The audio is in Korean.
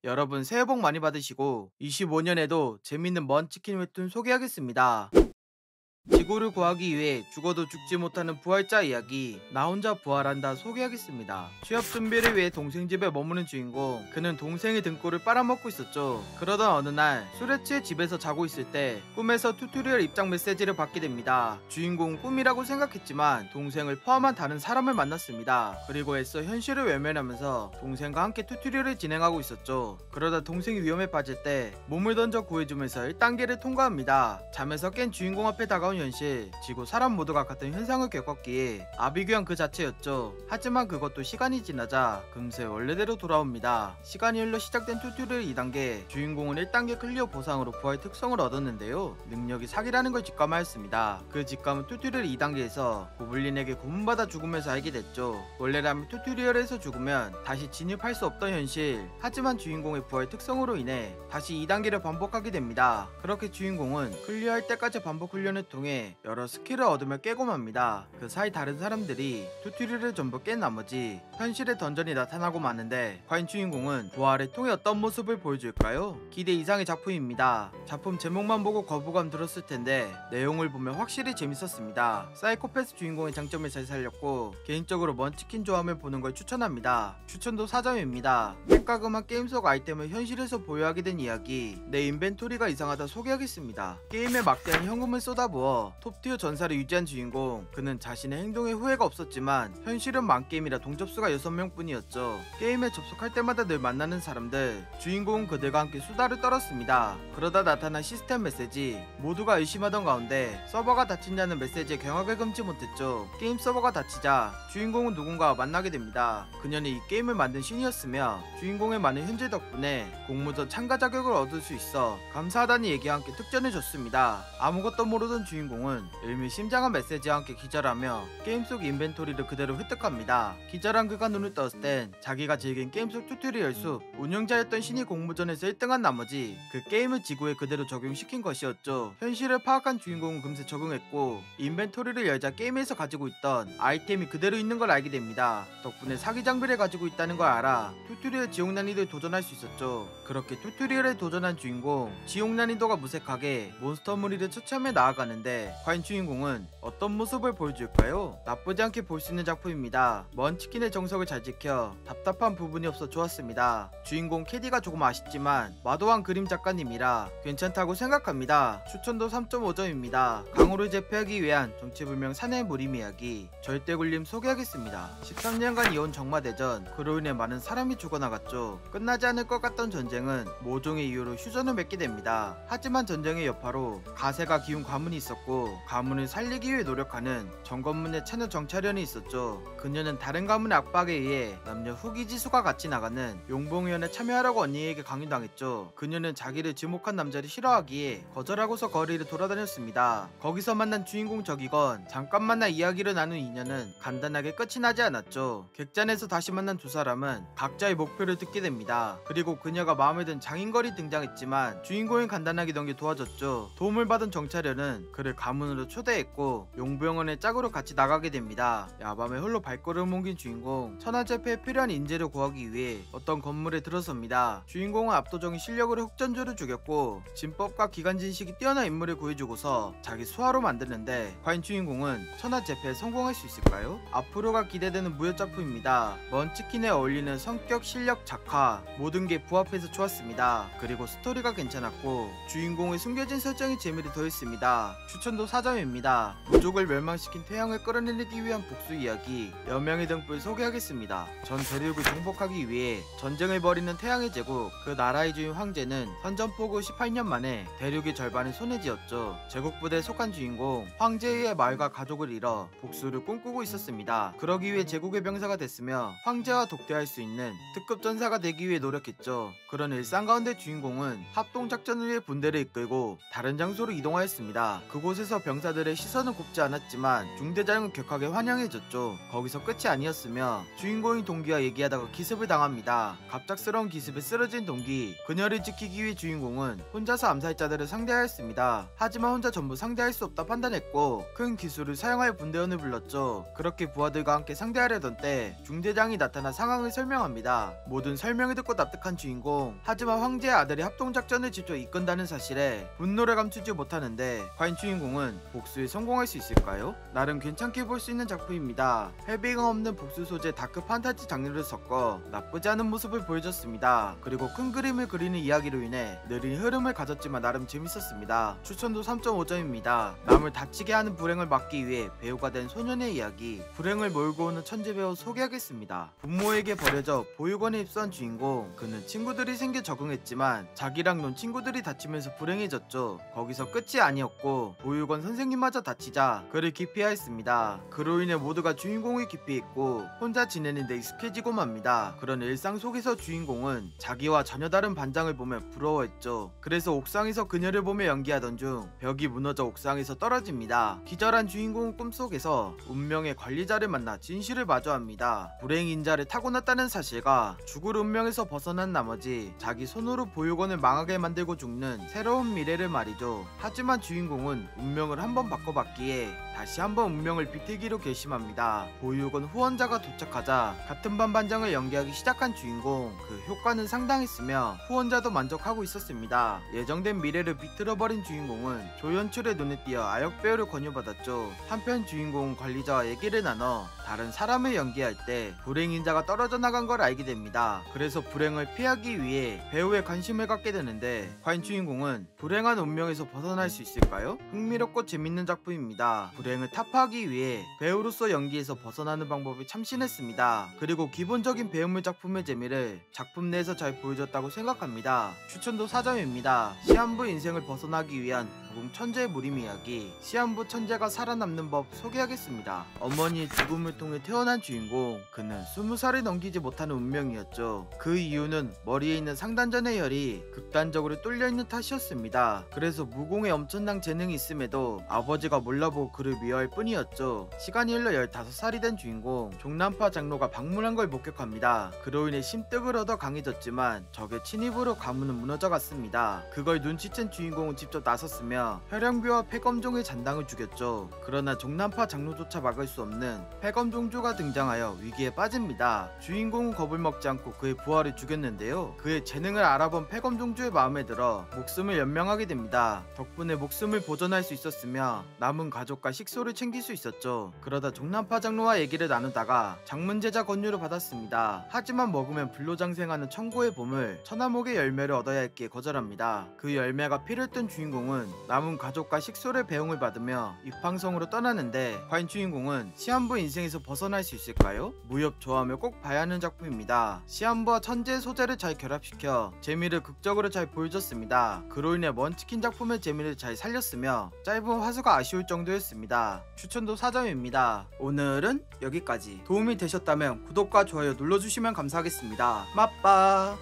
여러분 새해 복 많이 받으시고 25년에도 재밌는 먼치킨 웹툰 소개하겠습니다. 지구를 구하기 위해 죽어도 죽지 못하는 부활자 이야기 나 혼자 부활한다 소개하겠습니다. 취업 준비를 위해 동생 집에 머무는 주인공, 그는 동생의 등골을 빨아먹고 있었죠. 그러던 어느 날 술에 취해 집에서 자고 있을 때 꿈에서 튜토리얼 입장 메시지를 받게 됩니다. 주인공은 꿈이라고 생각했지만 동생을 포함한 다른 사람을 만났습니다. 그리고 애써 현실을 외면하면서 동생과 함께 튜토리얼을 진행하고 있었죠. 그러다 동생이 위험에 빠질 때 몸을 던져 구해주면서 1단계를 통과합니다. 잠에서 깬 주인공 앞에 다가온 현실, 지구 사람 모두가 같은 현상을 겪었기에 아비규환 그 자체였죠. 하지만 그것도 시간이 지나자 금세 원래대로 돌아옵니다. 시간이 흘러 시작된 튜토리얼 2단계, 주인공은 1단계 클리어 보상으로 부활 특성을 얻었는데요. 능력이 사기라는 걸 직감하였습니다. 그 직감은 튜토리얼 2단계에서 고블린에게 고문받아 죽으면서 알게 됐죠. 원래라면 튜토리얼에서 죽으면 다시 진입할 수 없던 현실, 하지만 주인공의 부활 특성으로 인해 다시 2단계를 반복하게 됩니다. 그렇게 주인공은 클리어할 때까지 반복 훈련을 통해 여러 스킬을 얻으며 깨고 맙니다. 그 사이 다른 사람들이 튜토리얼을 전부 깬 나머지 현실의 던전이 나타나고 마는데, 과연 주인공은 부활을 통해 어떤 모습을 보여줄까요? 기대 이상의 작품입니다. 작품 제목만 보고 거부감 들었을 텐데 내용을 보면 확실히 재밌었습니다. 사이코패스 주인공의 장점을 잘 살렸고 개인적으로 먼치킨 좋아하면 보는 걸 추천합니다. 추천도 4점입니다. 핵가금한 게임 속 아이템을 현실에서 보유하게 된 이야기, 내 인벤토리가 이상하다 소개하겠습니다. 게임에 막대한 현금을 쏟아부어 톱티어 전사를 유지한 주인공, 그는 자신의 행동에 후회가 없었지만 현실은 만게임이라 동접수가 6명 뿐이었죠. 게임에 접속할 때마다 늘 만나는 사람들, 주인공은 그들과 함께 수다를 떨었습니다. 그러다 나타난 시스템 메시지, 모두가 의심하던 가운데 서버가 닫힌다는 메시지에 경악을 금치 못했죠. 게임 서버가 닫히자 주인공은 누군가와 만나게 됩니다. 그녀는 이 게임을 만든 신이었으며 주인공의 많은 현질 덕분에 공모전 참가 자격을 얻을 수 있어 감사하다는 얘기와 함께 특전을 줬습니다. 아무것도 모르던 주인공은 의미심장한 메시지와 함께 기절하며 게임 속 인벤토리를 그대로 획득합니다. 기절한 그가 눈을 떴을 땐 자기가 즐긴 게임 속 튜토리얼 숲 운영자였던 신이 공모전에서 1등한 나머지 그 게임을 지구에 그대로 적용시킨 것이었죠. 현실을 파악한 주인공은 금세 적응했고 인벤토리를 열자 게임에서 가지고 있던 아이템이 그대로 있는 걸 알게 됩니다. 덕분에 사기 장비를 가지고 있다는 걸 알아 튜토리얼 지옥 난이도에 도전할 수 있었죠. 그렇게 튜토리얼에 도전한 주인공, 지옥 난이도가 무색하게 몬스터 무리를 처치하며 나아가는데 과연 주인공은 어떤 모습을 보여줄까요? 나쁘지 않게 볼 수 있는 작품입니다. 먼치킨의 정석을 잘 지켜 답답한 부분이 없어 좋았습니다. 주인공 캐디가 조금 아쉽지만 마도한 그림 작가님이라 괜찮다고 생각합니다. 추천도 3.5점입니다. 강호를 제패하기 위한 정체불명 사내의 무림 이야기, 절대굴림 소개하겠습니다. 13년간 이어온 정마대전, 그로 인해 많은 사람이 죽어나갔죠. 끝나지 않을 것 같던 전쟁은 모종의 이유로 휴전을 맺게 됩니다. 하지만 전쟁의 여파로 가세가 기운 가문이 있었고 가문을 살리기 위해 노력하는 정건문의 차녀 정찰연이 있었죠. 그녀는 다른 가문의 압박에 의해 남녀 후기 지수가 같이 나가는 용봉위원에 참여하라고 언니에게 강요당했죠. 그녀는 자기를 지목한 남자를 싫어하기에 거절하고서 거리를 돌아다녔습니다. 거기서 만난 주인공 적이건 잠깐 만나 이야기를 나눈 인연은 간단하게 끝이 나지 않았죠. 객잔에서 다시 만난 두 사람은 각자의 목표를 듣게 됩니다. 그리고 그녀가 마음에 든 장인걸이 등장했지만 주인공이 간단하게 넘겨 도와줬죠. 도움을 받은 정찰연은 그를 가문으로 초대했고 용병원의 짝으로 같이 나가게 됩니다. 야밤에 홀로 발걸음 옮긴 주인공, 천하제패에 필요한 인재를 구하기 위해 어떤 건물에 들어섭니다. 주인공은 압도적인 실력으로 흑전주를 죽였고 진법과 기관진식이 뛰어난 인물을 구해주고서 자기 수하로 만드는데 과연 주인공은 천하제패에 성공할 수 있을까요? 앞으로가 기대되는 무협작품입니다. 먼치킨에 어울리는 성격, 실력, 작화 모든 게 부합해서 좋았습니다. 그리고 스토리가 괜찮았고 주인공의 숨겨진 설정이 재미를 더했습니다. 추천도 4점입니다. 부족을 멸망시킨 태양을 끌어내리기 위한 복수 이야기, 여명의 등불 소개하겠습니다. 전 대륙을 정복하기 위해 전쟁을 벌이는 태양의 제국, 그 나라의 주인 황제는 선전포고 18년 만에 대륙의 절반을 손에 쥐었죠. 제국부대에 속한 주인공 황제의 마을과 가족을 잃어 복수를 꿈꾸고 있었습니다. 그러기 위해 제국의 병사가 됐으며 황제와 독대할 수 있는 특급 전사가 되기 위해 노력했죠. 그런 일상 가운데 주인공은 합동작전을 위해 분대를 이끌고 다른 장소로 이동하였습니다. 그곳에 이곳에서 병사들의 시선은 곱지 않았지만 중대장은 격하게 환영해줬죠. 거기서 끝이 아니었으며 주인공인 동기와 얘기하다가 기습을 당합니다. 갑작스러운 기습에 쓰러진 동기, 그녀를 지키기 위해 주인공은 혼자서 암살자들을 상대해야 했습니다. 하지만 혼자 전부 상대할 수 없다 판단했고 큰 기술을 사용하여 분대원을 불렀죠. 그렇게 부하들과 함께 상대하려던 때 중대장이 나타나 상황을 설명합니다. 모든 설명을 듣고 납득한 주인공, 하지만 황제의 아들이 합동작전을 직접 이끈다는 사실에 분노를 감추지 못하는데 과연 주인공은 복수에 성공할 수 있을까요? 나름 괜찮게 볼 수 있는 작품입니다. 헤비감 없는 복수 소재 다크 판타지 장르를 섞어 나쁘지 않은 모습을 보여줬습니다. 그리고 큰 그림을 그리는 이야기로 인해 느린 흐름을 가졌지만 나름 재밌었습니다. 추천도 3.5점입니다. 남을 다치게 하는 불행을 막기 위해 배우가 된 소년의 이야기, 불행을 몰고 오는 천재 배우 소개하겠습니다. 부모에게 버려져 보육원에 입소한 주인공, 그는 친구들이 생겨 적응했지만 자기랑 논 친구들이 다치면서 불행해졌죠. 거기서 끝이 아니었고 보육원 선생님마저 다치자 그를 기피하였습니다. 그로 인해 모두가 주인공을 기피했고 혼자 지내는 데 익숙해지고 맙니다. 그런 일상 속에서 주인공은 자기와 전혀 다른 반장을 보며 부러워했죠. 그래서 옥상에서 그녀를 보며 연기하던 중 벽이 무너져 옥상에서 떨어집니다. 기절한 주인공은 꿈속에서 운명의 관리자를 만나 진실을 마주합니다. 불행인자를 타고났다는 사실과 죽을 운명에서 벗어난 나머지 자기 손으로 보육원을 망하게 만들고 죽는 새로운 미래를 말이죠. 하지만 주인공은 운명을 한번 바꿔봤기에 다시 한번 운명을 비틀기로 결심합니다. 보육원 후원자가 도착하자 같은 반 반장을 연기하기 시작한 주인공, 그 효과는 상당했으며 후원자도 만족하고 있었습니다. 예정된 미래를 비틀어버린 주인공은 조연출의 눈에 띄어 아역 배우를 권유받았죠. 한편 주인공은 관리자와 얘기를 나눠 다른 사람을 연기할 때 불행인자가 떨어져 나간 걸 알게 됩니다. 그래서 불행을 피하기 위해 배우에 관심을 갖게 되는데 과연 주인공은 불행한 운명에서 벗어날 수 있을까요? 흥미롭고 재밌는 작품입니다. 불행을 타파하기 위해 배우로서 연기에서 벗어나는 방법을 참신했습니다. 그리고 기본적인 배우물 작품의 재미를 작품 내에서 잘 보여줬다고 생각합니다. 추천도 4점입니다. 시한부 인생을 벗어나기 위한 천재의 무림 이야기, 시한부 천재가 살아남는 법 소개하겠습니다. 어머니의 죽음을 통해 태어난 주인공, 그는 20살을 넘기지 못하는 운명이었죠. 그 이유는 머리에 있는 상단전의 혈이 극단적으로 뚫려있는 탓이었습니다. 그래서 무공에 엄청난 재능이 있음에도 아버지가 몰라보고 그를 미워할 뿐이었죠. 시간이 흘러 15살이 된 주인공, 종남파 장로가 방문한 걸 목격합니다. 그로 인해 심득을 얻어 강해졌지만 적의 침입으로 가문은 무너져갔습니다. 그걸 눈치챈 주인공은 직접 나섰으며 혈령비와 폐검종의 잔당을 죽였죠. 그러나 종남파 장로조차 막을 수 없는 폐검종주가 등장하여 위기에 빠집니다. 주인공은 겁을 먹지 않고 그의 부하를 죽였는데요. 그의 재능을 알아본 폐검종주의 마음에 들어 목숨을 연명하게 됩니다. 덕분에 목숨을 보존할 수 있었으며 남은 가족과 식소를 챙길 수 있었죠. 그러다 종남파 장로와 얘기를 나누다가 장문제자 권유를 받았습니다. 하지만 먹으면 불로장생하는 천고의 보물 천하목의 열매를 얻어야 했기에 거절합니다. 그 열매가 피를 뜬 주인공은 남은 가족과 식소를 배웅을 받으며 입항성으로 떠나는데 과연 주인공은 시한부 인생에서 벗어날 수 있을까요? 무협 좋아하며 꼭 봐야 하는 작품입니다. 시한부와 천재의 소재를 잘 결합시켜 재미를 극적으로 잘 보여줬습니다. 그로 인해 먼치킨 작품의 재미를 잘 살렸으며 짧은 화수가 아쉬울 정도였습니다. 추천도 4점입니다. 오늘은 여기까지. 도움이 되셨다면 구독과 좋아요 눌러주시면 감사하겠습니다. 맛빠.